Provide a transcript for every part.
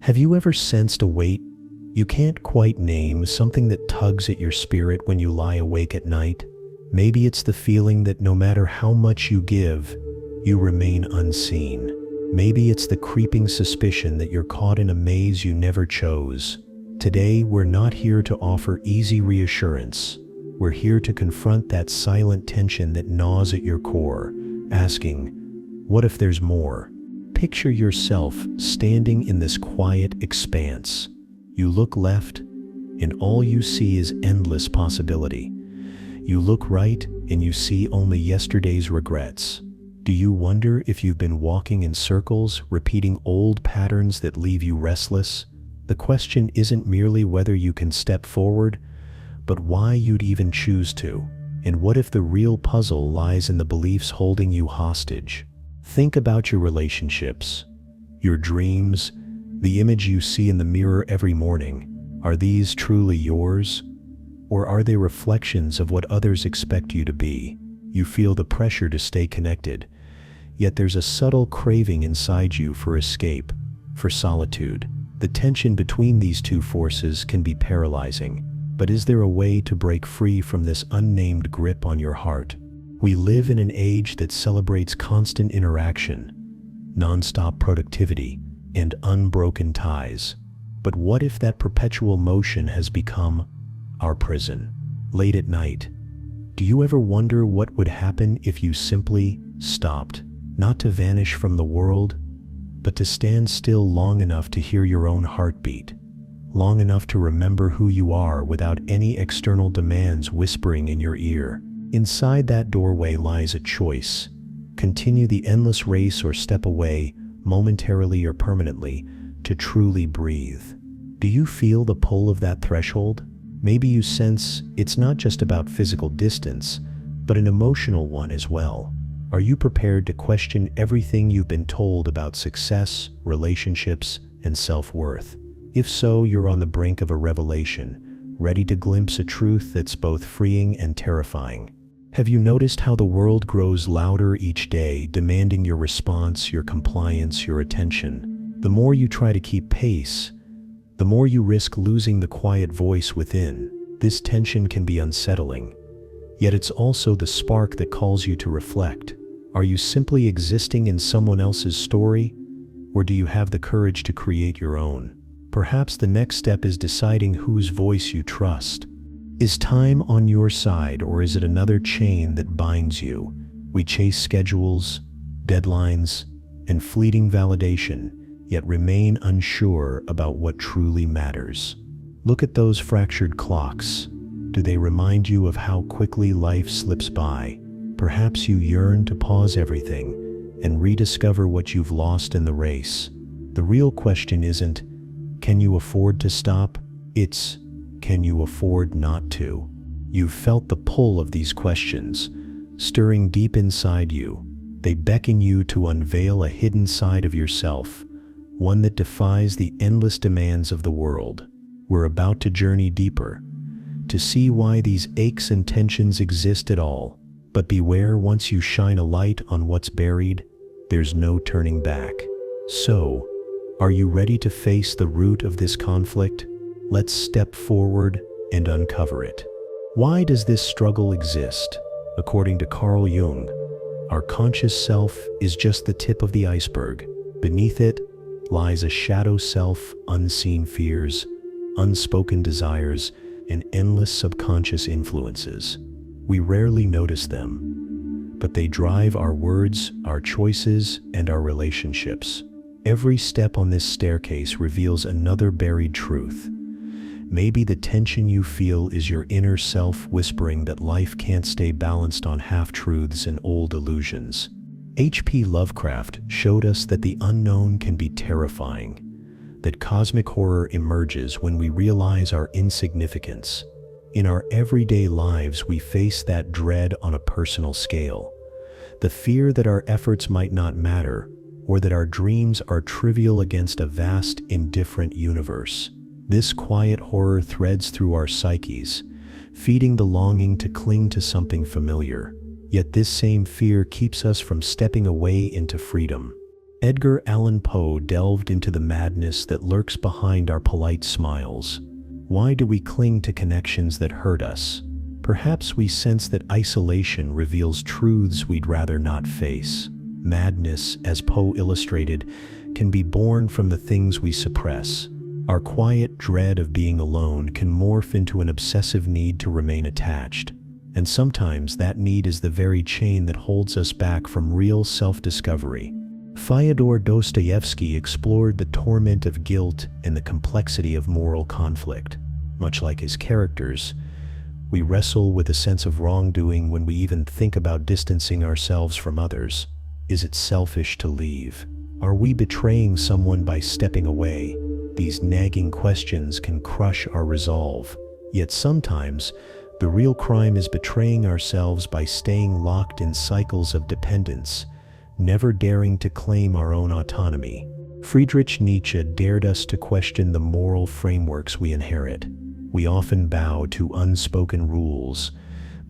Have you ever sensed a weight you can't quite name, something that tugs at your spirit when you lie awake at night? Maybe it's the feeling that no matter how much you give, you remain unseen. Maybe it's the creeping suspicion that you're caught in a maze you never chose. Today, we're not here to offer easy reassurance. We're here to confront that silent tension that gnaws at your core, asking, what if there's more? Picture yourself standing in this quiet expanse. You look left, and all you see is endless possibility. You look right, and you see only yesterday's regrets. Do you wonder if you've been walking in circles, repeating old patterns that leave you restless? The question isn't merely whether you can step forward, but why you'd even choose to. And what if the real puzzle lies in the beliefs holding you hostage? Think about your relationships, your dreams, the image you see in the mirror every morning. Are these truly yours? Or are they reflections of what others expect you to be? You feel the pressure to stay connected, yet there's a subtle craving inside you for escape, for solitude. The tension between these two forces can be paralyzing. But is there a way to break free from this unnamed grip on your heart? We live in an age that celebrates constant interaction, non-stop productivity, and unbroken ties. But what if that perpetual motion has become our prison? Late at night, do you ever wonder what would happen if you simply stopped? Not to vanish from the world, but to stand still long enough to hear your own heartbeat, long enough to remember who you are without any external demands whispering in your ear. Inside that doorway lies a choice. Continue the endless race or step away, momentarily or permanently, to truly breathe. Do you feel the pull of that threshold? Maybe you sense it's not just about physical distance, but an emotional one as well. Are you prepared to question everything you've been told about success, relationships, and self-worth? If so, you're on the brink of a revelation, ready to glimpse a truth that's both freeing and terrifying. Have you noticed how the world grows louder each day, demanding your response, your compliance, your attention? The more you try to keep pace, the more you risk losing the quiet voice within. This tension can be unsettling, yet it's also the spark that calls you to reflect. Are you simply existing in someone else's story, or do you have the courage to create your own? Perhaps the next step is deciding whose voice you trust. Is time on your side, or is it another chain that binds you? We chase schedules, deadlines, and fleeting validation, yet remain unsure about what truly matters. Look at those fractured clocks. Do they remind you of how quickly life slips by? Perhaps you yearn to pause everything and rediscover what you've lost in the race. The real question isn't, can you afford to stop? It's, can you afford not to? You've felt the pull of these questions, stirring deep inside you. They beckon you to unveil a hidden side of yourself, one that defies the endless demands of the world. We're about to journey deeper, to see why these aches and tensions exist at all. But beware, once you shine a light on what's buried, there's no turning back. So, are you ready to face the root of this conflict? Let's step forward and uncover it. Why does this struggle exist? According to Carl Jung, our conscious self is just the tip of the iceberg. Beneath it lies a shadow self, unseen fears, unspoken desires, and endless subconscious influences. We rarely notice them, but they drive our words, our choices, and our relationships. Every step on this staircase reveals another buried truth. Maybe the tension you feel is your inner self whispering that life can't stay balanced on half-truths and old illusions. H.P. Lovecraft showed us that the unknown can be terrifying, that cosmic horror emerges when we realize our insignificance. In our everyday lives, we face that dread on a personal scale. The fear that our efforts might not matter, or that our dreams are trivial against a vast, indifferent universe. This quiet horror threads through our psyches, feeding the longing to cling to something familiar. Yet this same fear keeps us from stepping away into freedom. Edgar Allan Poe delved into the madness that lurks behind our polite smiles. Why do we cling to connections that hurt us? Perhaps we sense that isolation reveals truths we'd rather not face. Madness, as Poe illustrated, can be born from the things we suppress. Our quiet dread of being alone can morph into an obsessive need to remain attached. And sometimes that need is the very chain that holds us back from real self-discovery. Fyodor Dostoevsky explored the torment of guilt and the complexity of moral conflict. Much like his characters, we wrestle with a sense of wrongdoing when we even think about distancing ourselves from others. Is it selfish to leave? Are we betraying someone by stepping away? These nagging questions can crush our resolve. Yet sometimes, the real crime is betraying ourselves by staying locked in cycles of dependence, never daring to claim our own autonomy. Friedrich Nietzsche dared us to question the moral frameworks we inherit. We often bow to unspoken rules,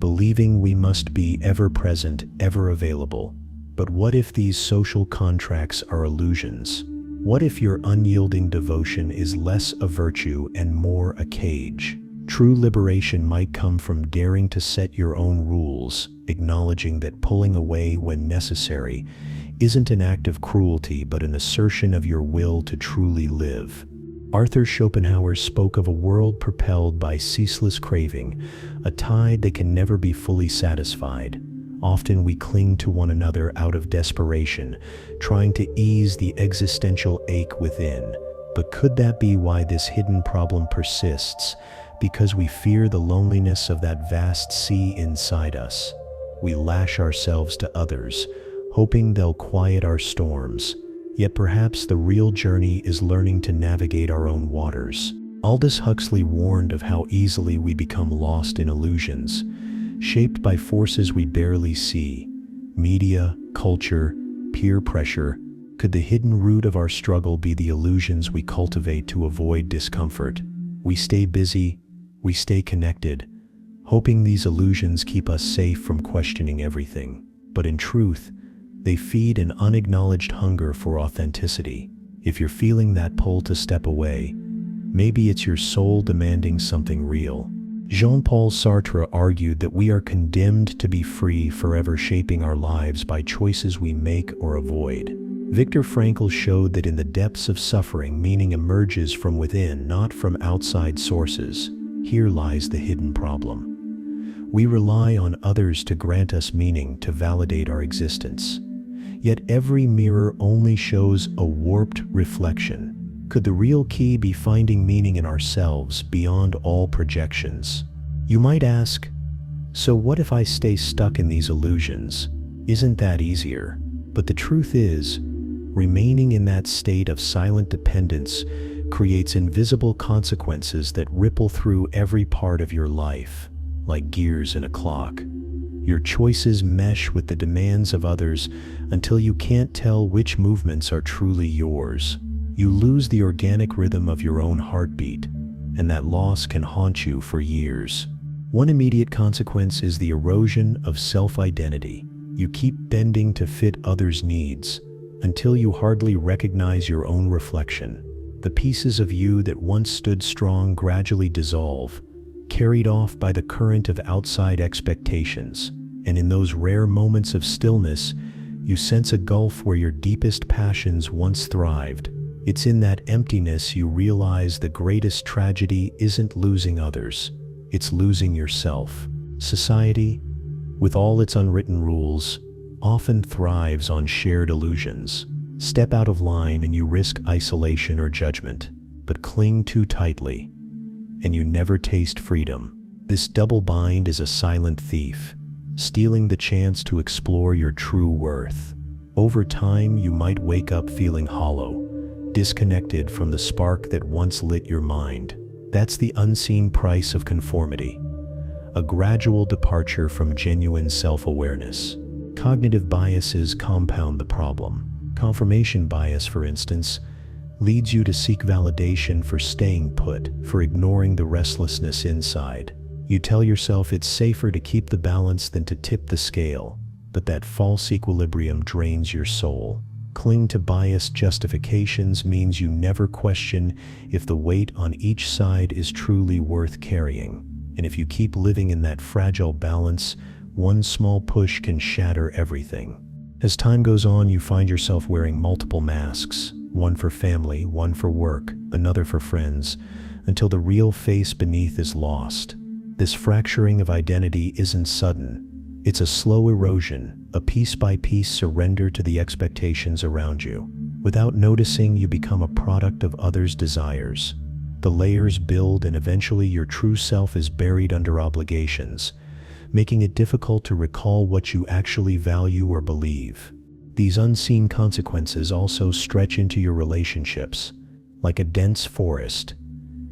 believing we must be ever present, ever available. But what if these social contracts are illusions? What if your unyielding devotion is less a virtue and more a cage? True liberation might come from daring to set your own rules, acknowledging that pulling away when necessary isn't an act of cruelty but an assertion of your will to truly live. Arthur Schopenhauer spoke of a world propelled by ceaseless craving, a tide that can never be fully satisfied. Often we cling to one another out of desperation, trying to ease the existential ache within. But could that be why this hidden problem persists? Because we fear the loneliness of that vast sea inside us. We lash ourselves to others, hoping they'll quiet our storms. Yet perhaps the real journey is learning to navigate our own waters. Aldous Huxley warned of how easily we become lost in illusions, shaped by forces we barely see. Media, culture, peer pressure. Could the hidden root of our struggle be the illusions we cultivate to avoid discomfort? We stay busy, we stay connected, hoping these illusions keep us safe from questioning everything. But in truth, they feed an unacknowledged hunger for authenticity. If you're feeling that pull to step away, maybe it's your soul demanding something real. Jean-Paul Sartre argued that we are condemned to be free, forever shaping our lives by choices we make or avoid. Viktor Frankl showed that in the depths of suffering, meaning emerges from within, not from outside sources. Here lies the hidden problem. We rely on others to grant us meaning, to validate our existence. Yet every mirror only shows a warped reflection. Could the real key be finding meaning in ourselves beyond all projections? You might ask, so what if I stay stuck in these illusions? Isn't that easier? But the truth is, remaining in that state of silent dependence creates invisible consequences that ripple through every part of your life, like gears in a clock. Your choices mesh with the demands of others until you can't tell which movements are truly yours. You lose the organic rhythm of your own heartbeat, and that loss can haunt you for years. One immediate consequence is the erosion of self-identity. You keep bending to fit others' needs until you hardly recognize your own reflection. The pieces of you that once stood strong gradually dissolve, carried off by the current of outside expectations. And in those rare moments of stillness, you sense a gulf where your deepest passions once thrived. It's in that emptiness you realize the greatest tragedy isn't losing others, it's losing yourself. Society, with all its unwritten rules, often thrives on shared illusions. Step out of line and you risk isolation or judgment, but cling too tightly, and you never taste freedom. This double bind is a silent thief, stealing the chance to explore your true worth. Over time, you might wake up feeling hollow, disconnected from the spark that once lit your mind. That's the unseen price of conformity, a gradual departure from genuine self-awareness. Cognitive biases compound the problem. Confirmation bias, for instance, leads you to seek validation for staying put, for ignoring the restlessness inside. You tell yourself it's safer to keep the balance than to tip the scale, but that false equilibrium drains your soul. Cling to biased justifications means you never question if the weight on each side is truly worth carrying. And if you keep living in that fragile balance, one small push can shatter everything. As time goes on, you find yourself wearing multiple masks, one for family, one for work, another for friends, until the real face beneath is lost. This fracturing of identity isn't sudden. It's a slow erosion, a piece-by-piece surrender to the expectations around you. Without noticing, you become a product of others' desires. The layers build, and eventually your true self is buried under obligations, making it difficult to recall what you actually value or believe. These unseen consequences also stretch into your relationships. Like a dense forest,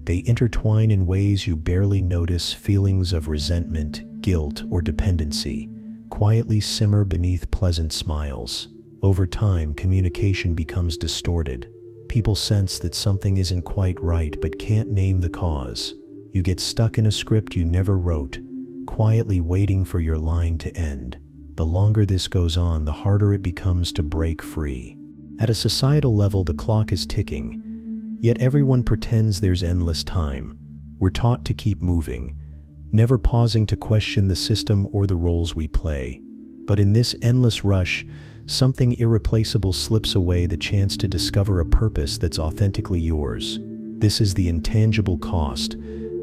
they intertwine in ways you barely notice. Feelings of resentment, guilt, or dependency quietly simmer beneath pleasant smiles. Over time, communication becomes distorted. People sense that something isn't quite right but can't name the cause. You get stuck in a script you never wrote, quietly waiting for your line to end. The longer this goes on, the harder it becomes to break free. At a societal level, the clock is ticking, yet everyone pretends there's endless time. We're taught to keep moving, never pausing to question the system or the roles we play. But in this endless rush, something irreplaceable slips away: the chance to discover a purpose that's authentically yours. This is the intangible cost,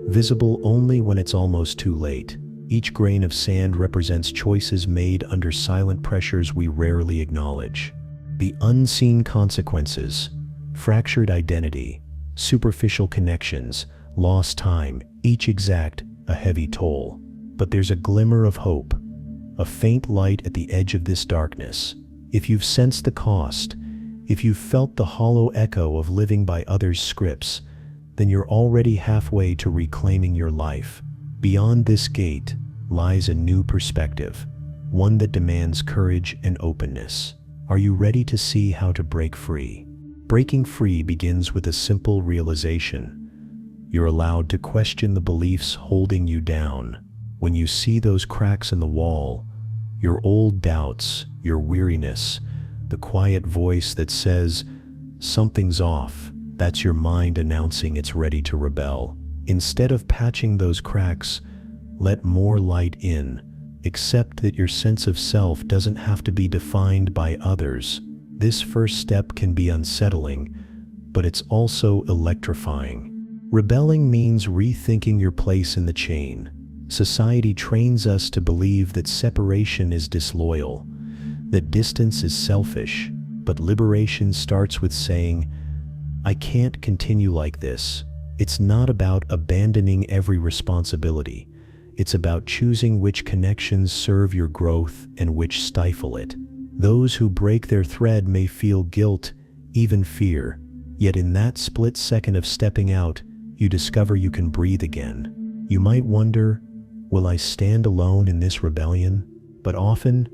visible only when it's almost too late. Each grain of sand represents choices made under silent pressures we rarely acknowledge. The unseen consequences: fractured identity, superficial connections, lost time, each exact a heavy toll. But there's a glimmer of hope, a faint light at the edge of this darkness. If you've sensed the cost, if you've felt the hollow echo of living by others' scripts, then you're already halfway to reclaiming your life. Beyond this gate lies a new perspective, one that demands courage and openness. Are you ready to see how to break free? Breaking free begins with a simple realization. You're allowed to question the beliefs holding you down. When you see those cracks in the wall, your old doubts, your weariness, the quiet voice that says, "Something's off," that's your mind announcing it's ready to rebel. Instead of patching those cracks, let more light in. Accept that your sense of self doesn't have to be defined by others. This first step can be unsettling, but it's also electrifying. Rebelling means rethinking your place in the chain. Society trains us to believe that separation is disloyal, that distance is selfish, but liberation starts with saying, "I can't continue like this." It's not about abandoning every responsibility. It's about choosing which connections serve your growth and which stifle it. Those who break their thread may feel guilt, even fear, yet in that split second of stepping out, you discover you can breathe again. You might wonder, will I stand alone in this rebellion? But often,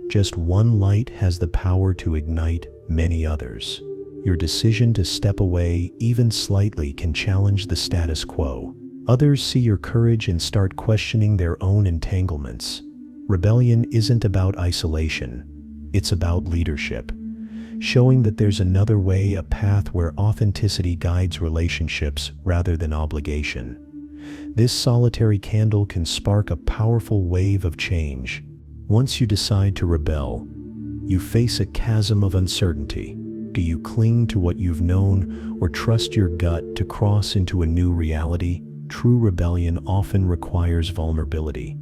just one light has the power to ignite many others. Your decision to step away, even slightly, can challenge the status quo. Others see your courage and start questioning their own entanglements. Rebellion isn't about isolation. It's about leadership, showing that there's another way, a path where authenticity guides relationships rather than obligation. This solitary candle can spark a powerful wave of change. Once you decide to rebel, you face a chasm of uncertainty. Do you cling to what you've known or trust your gut to cross into a new reality? True rebellion often requires vulnerability,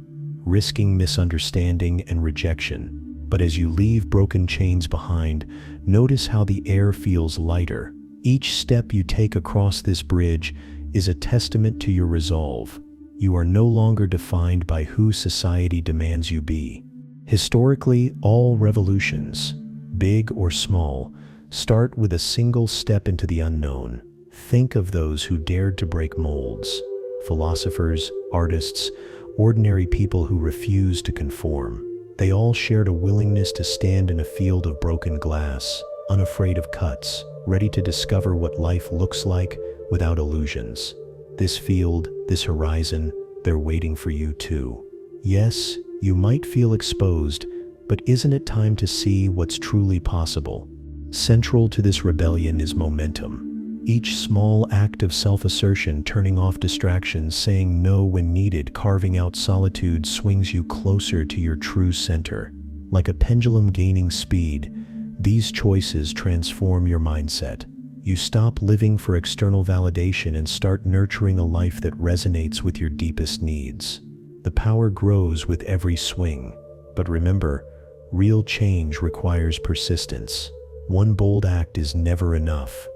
risking misunderstanding and rejection. But as you leave broken chains behind, notice how the air feels lighter. Each step you take across this bridge is a testament to your resolve. You are no longer defined by who society demands you be. Historically, all revolutions, big or small, start with a single step into the unknown. Think of those who dared to break molds. Philosophers, artists, ordinary people who refused to conform. They all shared a willingness to stand in a field of broken glass, unafraid of cuts, ready to discover what life looks like without illusions. This field, this horizon, they're waiting for you too. Yes, you might feel exposed, but isn't it time to see what's truly possible? Central to this rebellion is momentum. Each small act of self-assertion, turning off distractions, saying no when needed, carving out solitude, swings you closer to your true center. Like a pendulum gaining speed, these choices transform your mindset. You stop living for external validation and start nurturing a life that resonates with your deepest needs. The power grows with every swing. But remember, real change requires persistence. One bold act is never enough.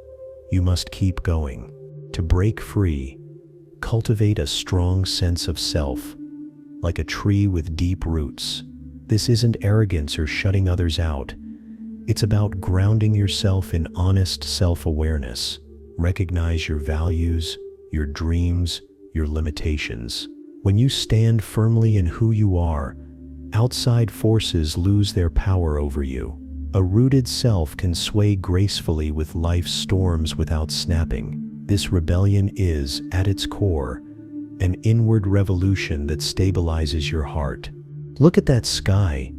You must keep going. To break free, cultivate a strong sense of self, like a tree with deep roots. This isn't arrogance or shutting others out. It's about grounding yourself in honest self-awareness. Recognize your values, your dreams, your limitations. When you stand firmly in who you are, outside forces lose their power over you. A rooted self can sway gracefully with life's storms without snapping. This rebellion is, at its core, an inward revolution that stabilizes your heart. Look at that sky,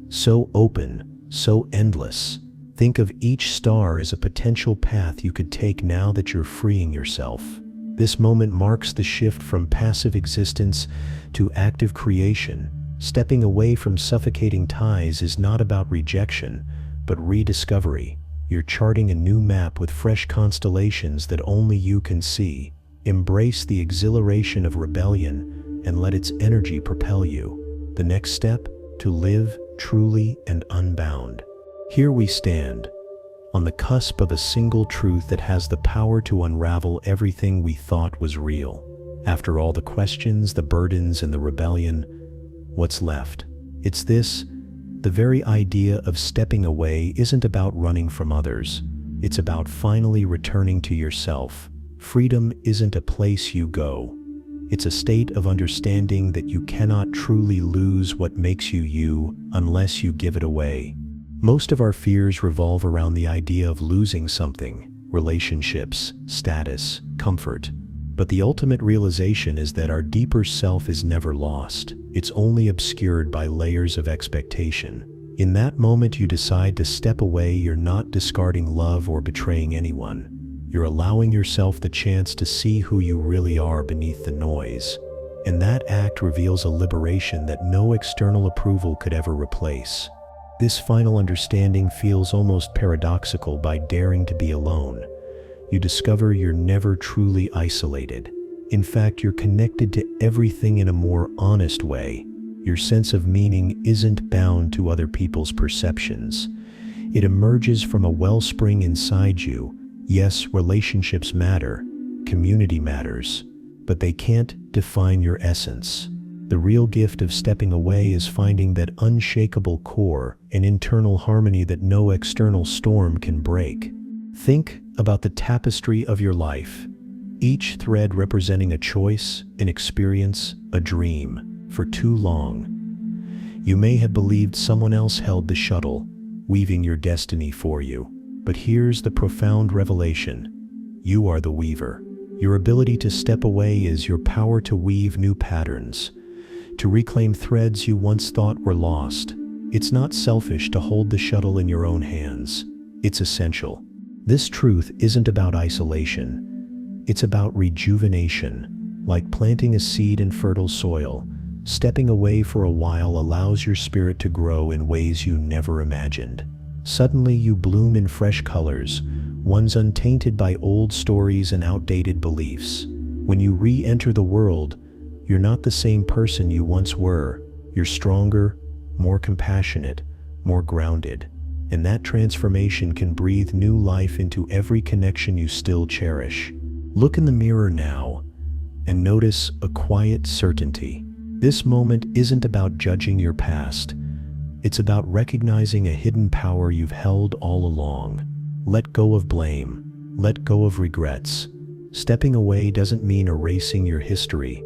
so open, so endless. Think of each star as a potential path you could take now that you're freeing yourself. This moment marks the shift from passive existence to active creation. Stepping away from suffocating ties is not about rejection, but rediscovery. You're charting a new map with fresh constellations that only you can see. Embrace the exhilaration of rebellion and let its energy propel you. The next step? To live truly and unbound. Here we stand, on the cusp of a single truth that has the power to unravel everything we thought was real. After all the questions, the burdens, and the rebellion, what's left? It's this: the very idea of stepping away isn't about running from others. It's about finally returning to yourself. Freedom isn't a place you go. It's a state of understanding that you cannot truly lose what makes you you unless you give it away. Most of our fears revolve around the idea of losing something: relationships, status, comfort. But the ultimate realization is that our deeper self is never lost. It's only obscured by layers of expectation. In that moment you decide to step away, you're not discarding love or betraying anyone. You're allowing yourself the chance to see who you really are beneath the noise. And that act reveals a liberation that no external approval could ever replace. This final understanding feels almost paradoxical. By daring to be alone, you discover you're never truly isolated. In fact, you're connected to everything in a more honest way. Your sense of meaning isn't bound to other people's perceptions. It emerges from a wellspring inside you. Yes, relationships matter, community matters, but they can't define your essence. The real gift of stepping away is finding that unshakable core, an internal harmony that no external storm can break. Think about the tapestry of your life, each thread representing a choice, an experience, a dream. For too long, you may have believed someone else held the shuttle, weaving your destiny for you. But here's the profound revelation: you are the weaver. Your ability to step away is your power to weave new patterns, to reclaim threads you once thought were lost. It's not selfish to hold the shuttle in your own hands. It's essential. This truth isn't about isolation. It's about rejuvenation. Like planting a seed in fertile soil, stepping away for a while allows your spirit to grow in ways you never imagined. Suddenly you bloom in fresh colors, ones untainted by old stories and outdated beliefs. When you re-enter the world, you're not the same person you once were. You're stronger, more compassionate, more grounded. And that transformation can breathe new life into every connection you still cherish. Look in the mirror now and notice a quiet certainty. This moment isn't about judging your past. It's about recognizing a hidden power you've held all along. Let go of blame. Let go of regrets. Stepping away doesn't mean erasing your history.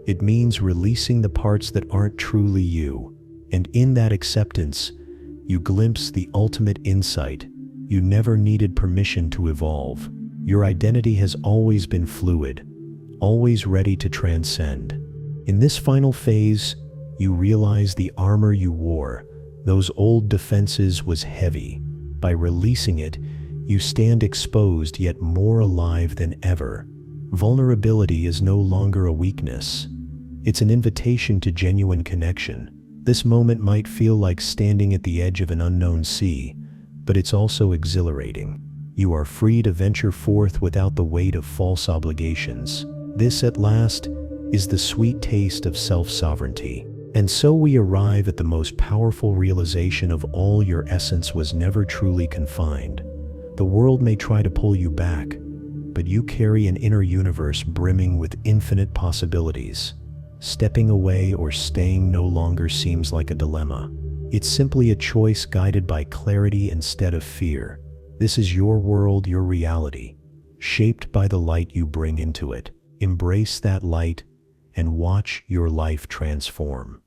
It means releasing the parts that aren't truly you. And in that acceptance, you glimpse the ultimate insight. You never needed permission to evolve. Your identity has always been fluid, always ready to transcend. In this final phase, you realize the armor you wore, those old defenses, was heavy. By releasing it, You stand exposed yet more alive than ever. Vulnerability is no longer a weakness. It's an invitation to genuine connection. This moment might feel like standing at the edge of an unknown sea, but it's also exhilarating. You are free to venture forth without the weight of false obligations. This, at last, is the sweet taste of self-sovereignty. And so we arrive at the most powerful realization of all: your essence was never truly confined. The world may try to pull you back, but you carry an inner universe brimming with infinite possibilities. Stepping away or staying no longer seems like a dilemma. It's simply a choice guided by clarity instead of fear. This is your world, your reality, shaped by the light you bring into it. Embrace that light and watch your life transform.